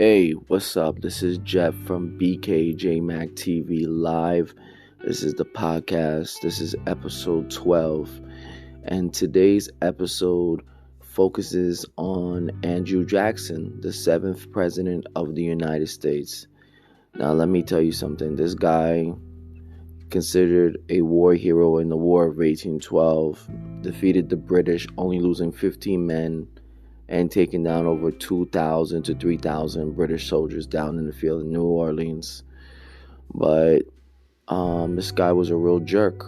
Hey, what's up? This is Jeff from BKJmacTV Live. This is the podcast. This is episode 12. And today's episode focuses on Andrew Jackson, the seventh president of the United States. Now, let me tell you something. This guy, considered a war hero in the War of 1812, defeated the British, only losing 15 men and taking down over 2,000 to 3,000 British soldiers down in the field in New Orleans. But this guy was a real jerk.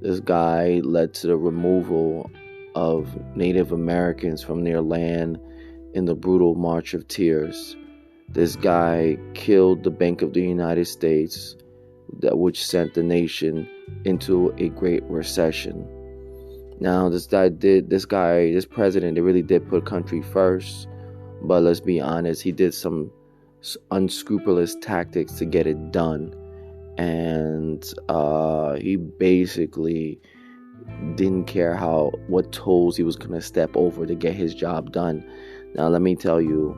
This guy led to the removal of Native Americans from their land in the brutal March of Tears. This guy killed the Bank of the United States, which sent the nation into a great recession. Now, this president, they really did put country first. But let's be honest, he did some unscrupulous tactics to get it done. And he basically didn't care what tolls he was going to step over to get his job done. Now, let me tell you,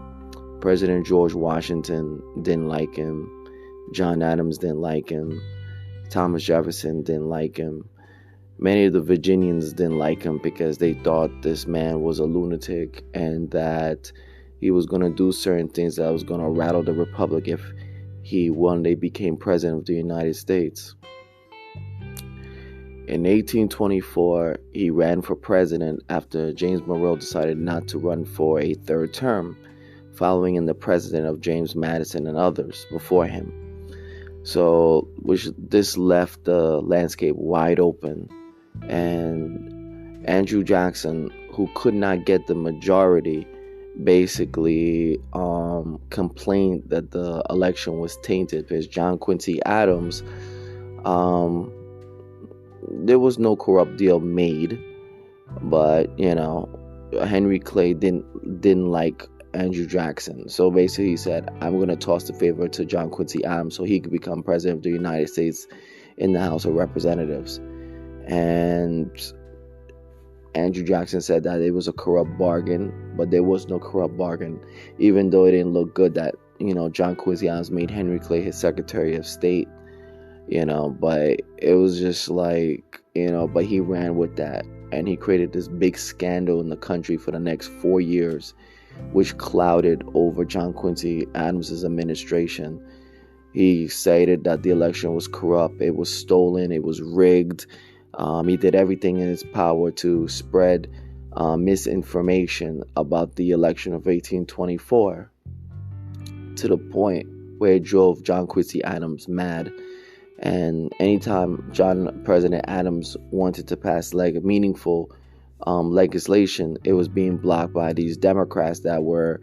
President George Washington didn't like him. John Adams didn't like him. Thomas Jefferson didn't like him. Many of the Virginians didn't like him because they thought this man was a lunatic and that he was going to do certain things that was going to rattle the Republic if he one day became president of the United States. In 1824, he ran for president after James Monroe decided not to run for a third term, following in the precedent of James Madison and others before him. So, this left the landscape wide open. And Andrew Jackson, who could not get the majority, basically complained that the election was tainted because John Quincy Adams, there was no corrupt deal made, but Henry Clay didn't like Andrew Jackson. So basically he said, I'm going to toss the favor to John Quincy Adams so he could become president of the United States in the House of Representatives. And Andrew Jackson said that it was a corrupt bargain, but there was no corrupt bargain, even though it didn't look good that, John Quincy Adams made Henry Clay his Secretary of State, but it was just like, but he ran with that, and he created this big scandal in the country for the next 4 years, which clouded over John Quincy Adams' administration. He stated that the election was corrupt, it was stolen, it was rigged. He did everything in his power to spread misinformation about the election of 1824 to the point where it drove John Quincy Adams mad. And anytime President Adams wanted to pass meaningful legislation, it was being blocked by these Democrats that were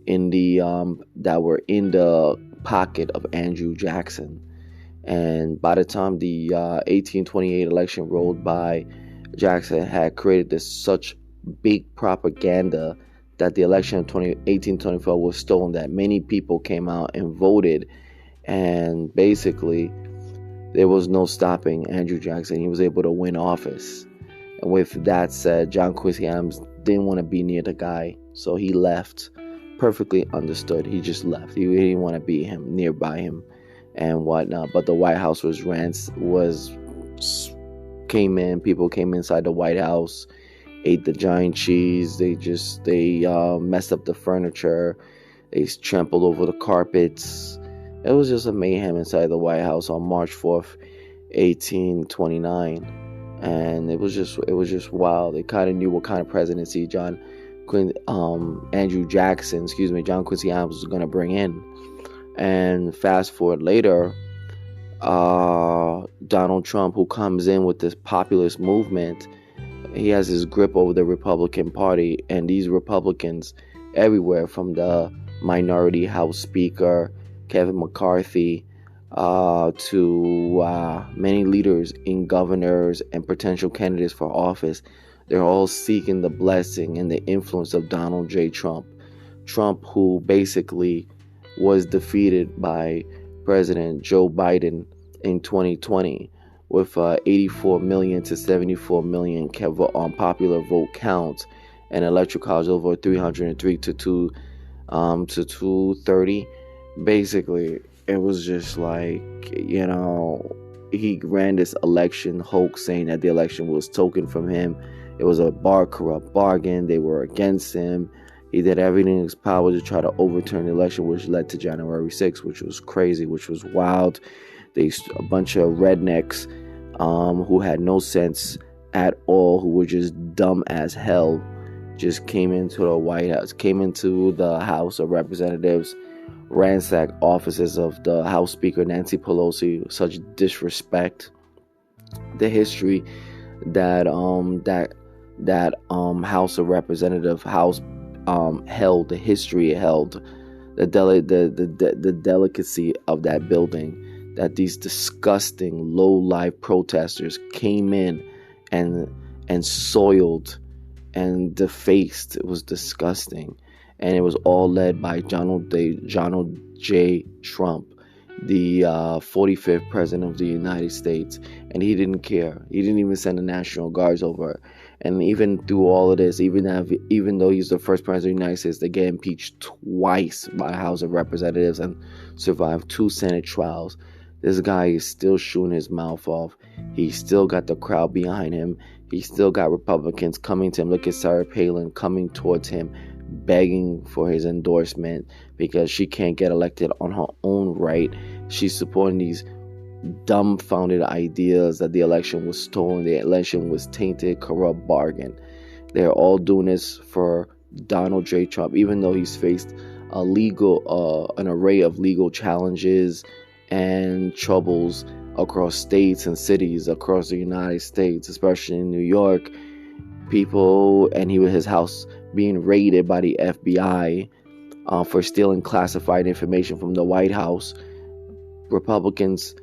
in the pocket of Andrew Jackson. And by the time the 1828 election rolled by, Jackson had created such big propaganda that the election of 1824 was stolen, that many people came out and voted. And basically, there was no stopping Andrew Jackson. He was able to win office. And with that said, John Quincy Adams didn't want to be near the guy, so he left. Perfectly understood. He just left. He didn't want to be nearby him and whatnot. But the White House came in. People came inside the White House, ate the giant cheese. They messed up the furniture. They trampled over the carpets. It was just a mayhem inside the White House on March 4th, 1829, and it was just wild. They kind of knew what kind of presidency John Quincy Adams was going to bring in. And fast forward later, Donald Trump, who comes in with this populist movement, he has his grip over the Republican Party, and these Republicans everywhere, from the minority House Speaker Kevin McCarthy to many leaders in governors and potential candidates for office, they're all seeking the blessing and the influence of Donald J. Trump. Trump, who basically was defeated by President Joe Biden in 2020 with 84 million to 74 million on popular vote count and electoral college over 303 to 2 to 2:30. Basically, it was just like, he ran this election hoax saying that the election was taken from him. It was a corrupt bargain. They were against him. He did everything in his power to try to overturn the election, which led to January 6th, which was crazy, which was wild. A bunch of rednecks who had no sense at all, who were just dumb as hell, just came into the White House, came into the House of Representatives, ransacked offices of the House Speaker Nancy Pelosi. Such disrespect. The history that House of Representative House held, the history it held, the delicacy of that building, that these disgusting low-life protesters came in and soiled and defaced. It was disgusting. And it was all led by Donald J. Trump, the 45th president of the United States. And he didn't care. He didn't even send the National Guards over. And even through all of this, even though he's the first president of the United States to get impeached twice by House of Representatives and survived 2 Senate trials, this guy is still shooting his mouth off. He still got the crowd behind him. He still got Republicans coming to him. Look at Sarah Palin coming towards him, begging for his endorsement because she can't get elected on her own right. She's supporting these dumbfounded ideas that the election was stolen, the election was tainted, corrupt bargain. They're all doing this for Donald J. Trump, even though he's faced an array of legal challenges and troubles across states and cities across the United States, especially in New York. His house being raided by the FBI for stealing classified information from the White House. Republicans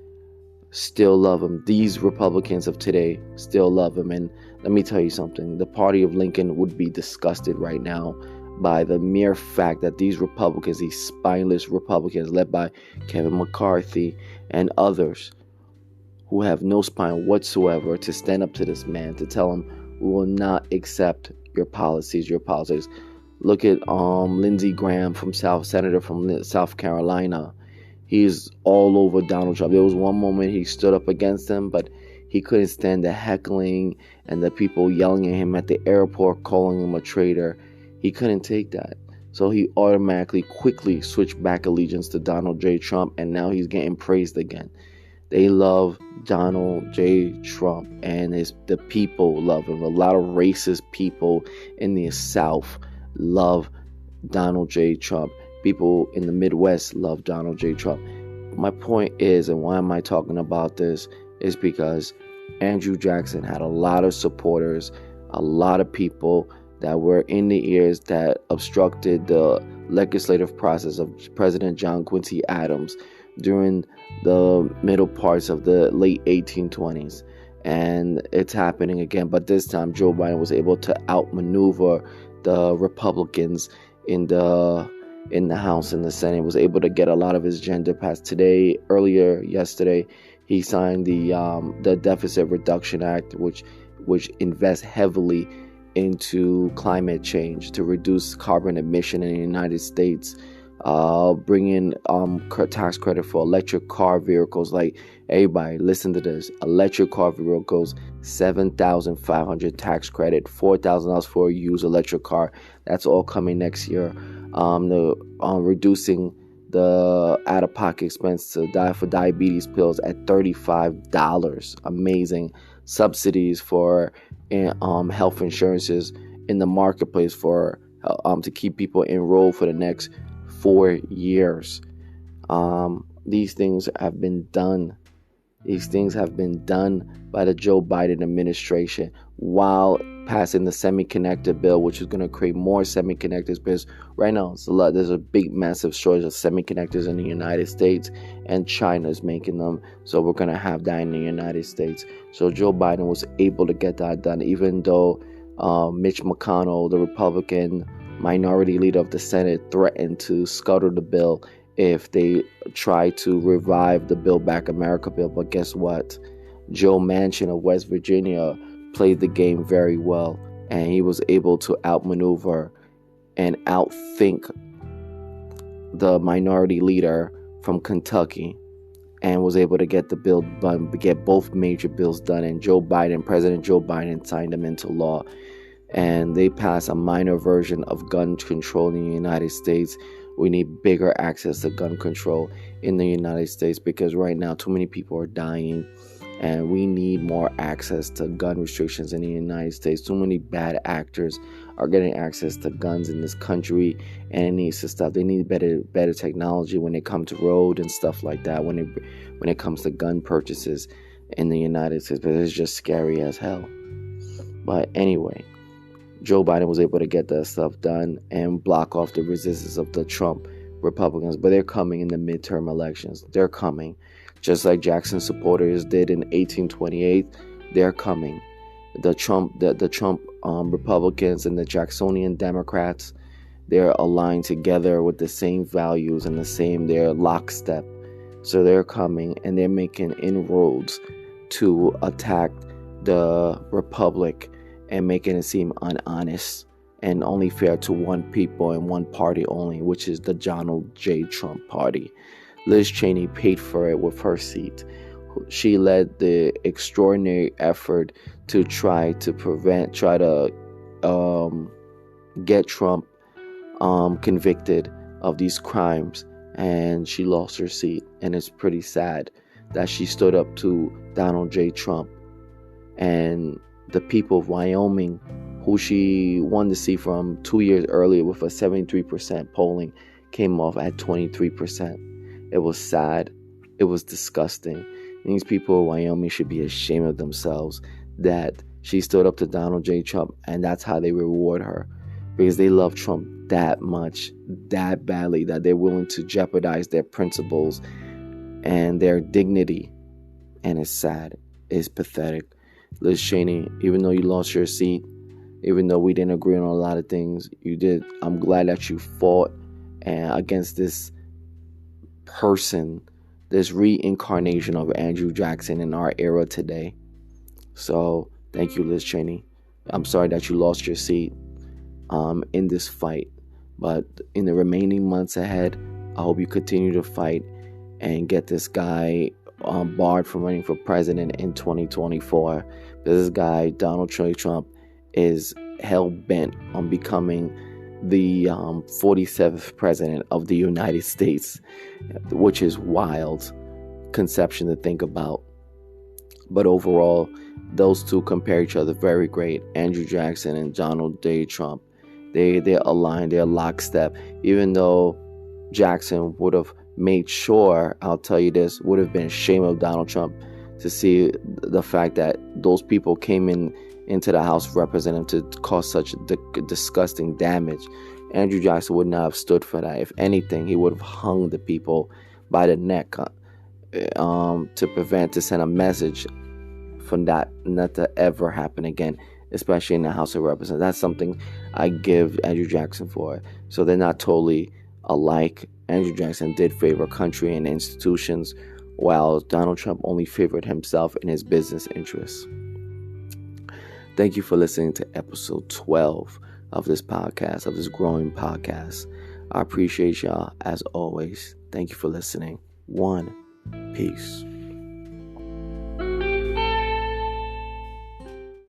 still love him. These Republicans of today still love him. And let me tell you something. The party of Lincoln would be disgusted right now by the mere fact that these Republicans, these spineless Republicans led by Kevin McCarthy and others who have no spine whatsoever, to stand up to this man, to tell him, we will not accept your policies. Look at Lindsey Graham senator from South Carolina. He's all over Donald Trump. There was one moment he stood up against him, but he couldn't stand the heckling and the people yelling at him at the airport, calling him a traitor. He couldn't take that. So he automatically, quickly switched back allegiance to Donald J. Trump, and now he's getting praised again. They love Donald J. Trump, and the people love him. A lot of racist people in the South love Donald J. Trump. People in the Midwest love Donald J. Trump. My point is, and why am I talking about this, is because Andrew Jackson had a lot of supporters, a lot of people that were in the ears that obstructed the legislative process of President John Quincy Adams during the middle parts of the late 1820s. And it's happening again, but this time Joe Biden was able to outmaneuver the Republicans in the House and the Senate, was able to get a lot of his agenda passed. Yesterday, he signed the Deficit Reduction Act, which invests heavily into climate change to reduce carbon emission in the United States, bringing tax credit for electric car vehicles. Like, everybody, listen to this: electric car vehicles, $7,500 tax credit, $4,000 for a used electric car. That's all coming next year. Reducing the out-of-pocket expense for diabetes pills at $35. Amazing. Subsidies for health insurances in the marketplace for to keep people enrolled for the next 4 years. These things have been done. These things have been done by the Joe Biden administration while passing the semiconductor bill, which is going to create more semiconductors, because right now there's a big, massive shortage of semiconductors in the United States, and China is making them. So we're going to have that in the United States. So Joe Biden was able to get that done, even though Mitch McConnell, the Republican minority leader of the Senate, threatened to scuttle the bill if they try to revive the Build Back America bill. But guess what? Joe Manchin of West Virginia played the game very well, and he was able to outmaneuver and outthink the minority leader from Kentucky, and was able to get the bill done, get both major bills done. And President Joe Biden signed them into law. And they passed a minor version of gun control in the United States. We need bigger access to gun control in the United States, because right now too many people are dying, and we need more access to gun restrictions in the United States. Too many bad actors are getting access to guns in this country, and it needs to stop. They need better technology when it comes to road and stuff like that. When it comes to gun purchases in the United States, but it's just scary as hell. But anyway, Joe Biden was able to get that stuff done and block off the resistance of the Trump Republicans. But they're coming in the midterm elections. They're coming. Just like Jackson supporters did in 1828, they're coming. The Trump Republicans and the Jacksonian Democrats, they're aligned together with the same values and they're lockstep. So they're coming, and they're making inroads to attack the Republic and making it seem unhonest and only fair to one people and one party only, which is the Donald J. Trump party. Liz Cheney paid for it with her seat. She led the extraordinary effort to try to get Trump convicted of these crimes, and she lost her seat. And it's pretty sad that she stood up to Donald J. Trump, and the people of Wyoming, who she won the seat from 2 years earlier with a 73% polling, came off at 23%. It was sad. It was disgusting. These people in Wyoming should be ashamed of themselves that she stood up to Donald J. Trump, and that's how they reward her, because they love Trump that much, that badly, that they're willing to jeopardize their principles and their dignity. And it's sad. It's pathetic. Liz Cheney, even though you lost your seat, even though we didn't agree on a lot of things, you did. I'm glad that you fought against this person, this reincarnation of Andrew Jackson in our era today. So thank you, Liz Cheney. I'm sorry that you lost your seat in this fight, but in the remaining months ahead, I hope you continue to fight and get this guy barred from running for president in 2024. This guy, Donald J. Trump, is hell-bent on becoming the 47th president of the United States, which is wild conception to think about. But overall, those two compare each other very great. Andrew Jackson and Donald J. Trump, they're aligned, they're lockstep. Even though Jackson would have made sure, I'll tell you this, would have been ashamed of Donald Trump to see the fact that those people came into the House of Representatives to cause such disgusting damage. Andrew Jackson would not have stood for that. If anything, he would have hung the people by the neck to send a message from that not to ever happen again, especially in the House of Representatives. That's something I give Andrew Jackson for. So they're not totally alike. Andrew Jackson did favor country and institutions, while Donald Trump only favored himself and his business interests. Thank you for listening to episode 12 of this podcast, of this growing podcast. I appreciate y'all as always. Thank you for listening. Peace.